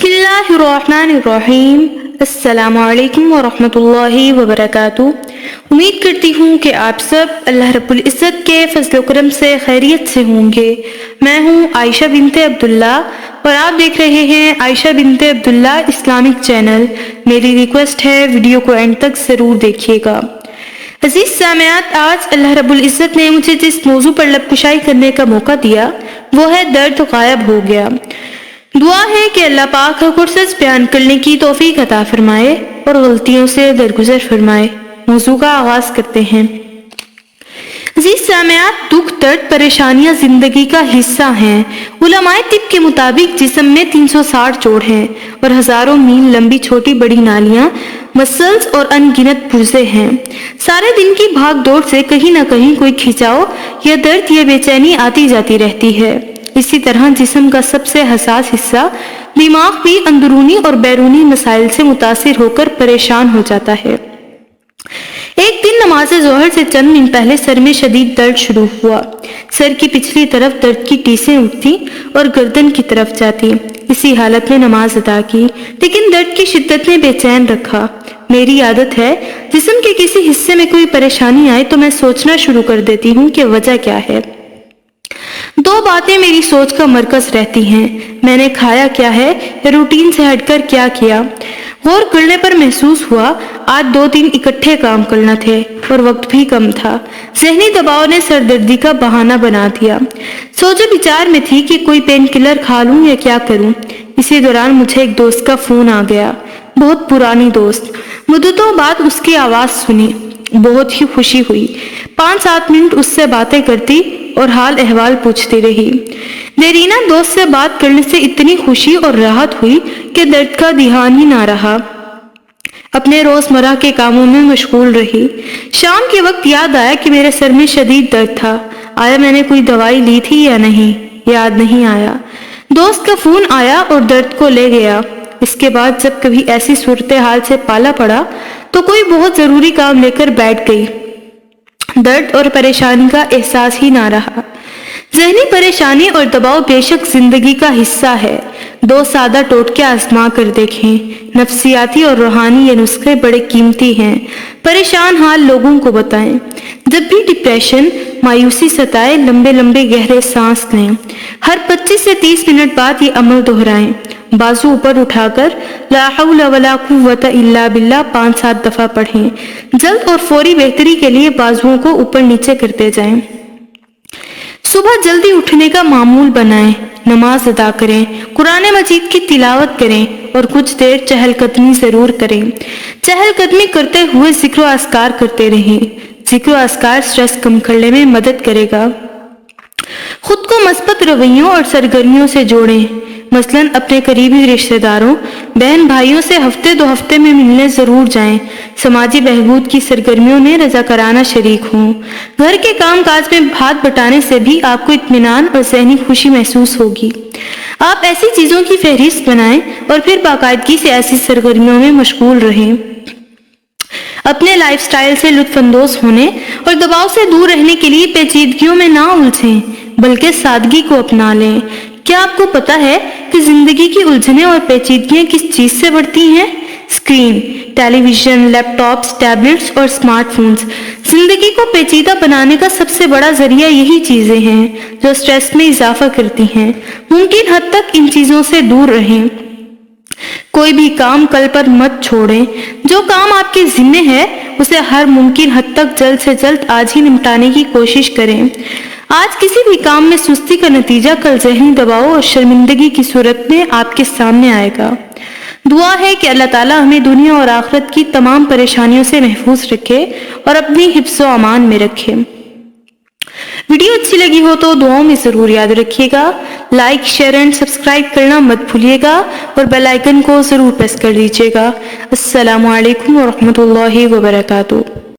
بسم اللہ الرحمن الرحیم۔ السلام علیکم ورحمۃ اللہ وبرکاتہ۔ امید کرتی ہوں کہ آپ سب اللہ رب العزت کے فضل و کرم سے خیریت سے ہوں گے۔ میں ہوں عائشہ بنت عبداللہ اور آپ دیکھ رہے ہیں عائشہ بنت عبداللہ اسلامک چینل۔ میری ریکویسٹ ہے ویڈیو کو اینڈ تک ضرور دیکھیے گا۔ عزیز سامعات، آج اللہ رب العزت نے مجھے جس موضوع پر لب کشائی کرنے کا موقع دیا وہ ہے درد غائب ہو گیا۔ دعا ہے کہ اللہ پاک حق اور سچ بیان کرنے کی توفیق عطا فرمائے اور غلطیوں سے درگزر فرمائے۔ موضوع کا آغاز کرتے ہیں۔ عزیز سامعات، دکھ، درد، پریشانیاں زندگی کا حصہ ہیں۔ علماء طب کے مطابق جسم میں 360 جوڑ ہیں اور ہزاروں میل لمبی چھوٹی بڑی نالیاں، مسلز اور ان گنت پرزے ہیں۔ سارے دن کی بھاگ دوڑ سے کہیں نہ کہیں کوئی کھچاؤ یا درد یا بے چینی آتی جاتی رہتی ہے۔ اسی طرح جسم کا سب سے حساس حصہ دماغ بھی اندرونی اور بیرونی مسائل سے متاثر ہو کر پریشان ہو جاتا ہے۔ ایک دن نماز ظہر سے چند منٹ پہلے سر میں شدید درد شروع ہوا۔ سر کی پچھلی طرف درد کی ٹیسیں اٹھتی اور گردن کی طرف جاتی۔ اسی حالت میں نماز ادا کی، لیکن درد کی شدت نے بے چین رکھا۔ میری عادت ہے جسم کے کسی حصے میں کوئی پریشانی آئے تو میں سوچنا شروع کر دیتی ہوں کہ وجہ کیا ہے۔ دو باتیں میری سوچ کا مرکز رہتی ہیں: میں نے کھایا کیا ہے یا روٹین سے ہٹ کر کیا کیا۔ غور کرنے پر محسوس ہوا آج 2-3 اکٹھے کام کرنا تھے اور وقت بھی کم تھا۔ ذہنی دباؤ نے سردردی کا بہانہ بنا دیا۔ سوچ و بچار میں تھی کہ کوئی پین کلر کھا لوں یا کیا کروں۔ اسی دوران مجھے ایک دوست کا فون آ گیا، بہت پرانی دوست۔ مدتوں بعد اس کی آواز سنی، بہت ہی خوشی ہوئی۔ 5-7 منٹ اس سے باتیں کرتی اور حال احوال پوچھتی رہی۔ دیرینہ دوست سے بات کرنے سے اتنی خوشی اور راحت ہوئی کہ درد کا دھیان ہی نہ رہا۔ اپنے روزمرہ کے کاموں میں مشغول رہی۔ شام کے وقت یاد آیا کہ میرے سر میں شدید درد تھا۔ آیا میں نے کوئی دوائی لی تھی یا نہیں؟ یاد نہیں آیا۔ دوست کا فون آیا اور درد کو لے گیا۔ اس کے بعد جب کبھی ایسی صورتحال سے پالا پڑا تو کوئی بہت ضروری کام لے کر بیٹھ گئی۔ درد اور پریشانی کا احساس ہی نہ رہا۔ ذہنی پریشانی اور دباؤ بے شک زندگی کا حصہ ہے۔ 2 سادہ ٹوٹکے آزما کر دیکھیں۔ نفسیاتی اور روحانی یہ نسخے بڑے قیمتی ہیں۔ پریشان حال لوگوں کو بتائیں۔ جب بھی ڈپریشن، مایوسی ستائے، لمبے لمبے گہرے سانس لیں۔ ہر 25 سے 30 منٹ بعد یہ عمل دہرائیں۔ بازو اوپر اٹھا کر لا حول ولا قوت الا باللہ 5-7 دفعہ پڑھیں۔ جلد اور فوری بہتری کے لیے بازوؤں کو اوپر نیچے کرتے جائیں۔ صبح جلدی اٹھنے کا معمول بنائیں۔ نماز ادا کریں، قرآن مجید کی تلاوت کریں اور کچھ دیر چہل قدمی ضرور کریں۔ چہل قدمی کرتے ہوئے ذکر و اذکار کرتے رہیں۔ ذکر و اذکار سٹریس کم کرنے میں مدد کرے گا۔ خود کو مثبت رویوں اور سرگرمیوں سے جوڑیں۔ مثلاً اپنے قریبی رشتہ داروں، بہن بھائیوں سے ہفتے 2 ہفتے میں ملنے ضرور جائیں۔ سماجی بہبود کی سرگرمیوں میں رضاکارانہ شریک ہوں۔ گھر کے کام کاج میں ہاتھ بٹانے سے بھی آپ کو اطمینان اور ذہنی خوشی محسوس ہوگی۔ آپ ایسی چیزوں کی فہرست بنائیں اور پھر باقاعدگی سے ایسی سرگرمیوں میں مشغول رہیں۔ اپنے لائف سٹائل سے لطف اندوز ہونے اور دباؤ سے دور رہنے کے لیے پیچیدگیوں میں نہ الجھیں بلکہ سادگی کو اپنا لیں۔ کیا آپ کو پتا ہے کہ زندگی کی الجھنیں اور پیچیدگیاں کس چیز سے بڑھتی ہیں؟ اسکرین، ٹیلی ویژن، لیپ ٹاپس، ٹیبلٹس اور اسمارٹ فونز۔ زندگی کو پیچیدہ بنانے کا سب سے بڑا ذریعہ یہی چیزیں ہیں جو سٹریس میں اضافہ کرتی ہیں۔ ممکن حد تک ان چیزوں سے دور رہیں۔ کوئی بھی کام کل پر مت چھوڑیں۔ جو کام آپ کے ذمہ ہے اسے ہر ممکن حد تک جلد سے جلد آج ہی نمٹانے کی کوشش کریں۔ آج کسی بھی کام میں سستی کا نتیجہ کل ذہنی دباؤ اور شرمندگی کی صورت میں آپ کے سامنے آئے گا۔ دعا ہے کہ اللہ تعالیٰ ہمیں دنیا اور آخرت کی تمام پریشانیوں سے محفوظ رکھے اور اپنی حفظ و امان میں رکھے۔ ویڈیو اچھی لگی ہو تو دعاؤں میں ضرور یاد رکھیے گا۔ لائک، شیئر اینڈ سبسکرائب کرنا مت بھولیے گا اور بیل آئیکن کو ضرور پریس کر دیجیے گا۔ السلام علیکم ورحمۃ اللہ وبرکاتہ۔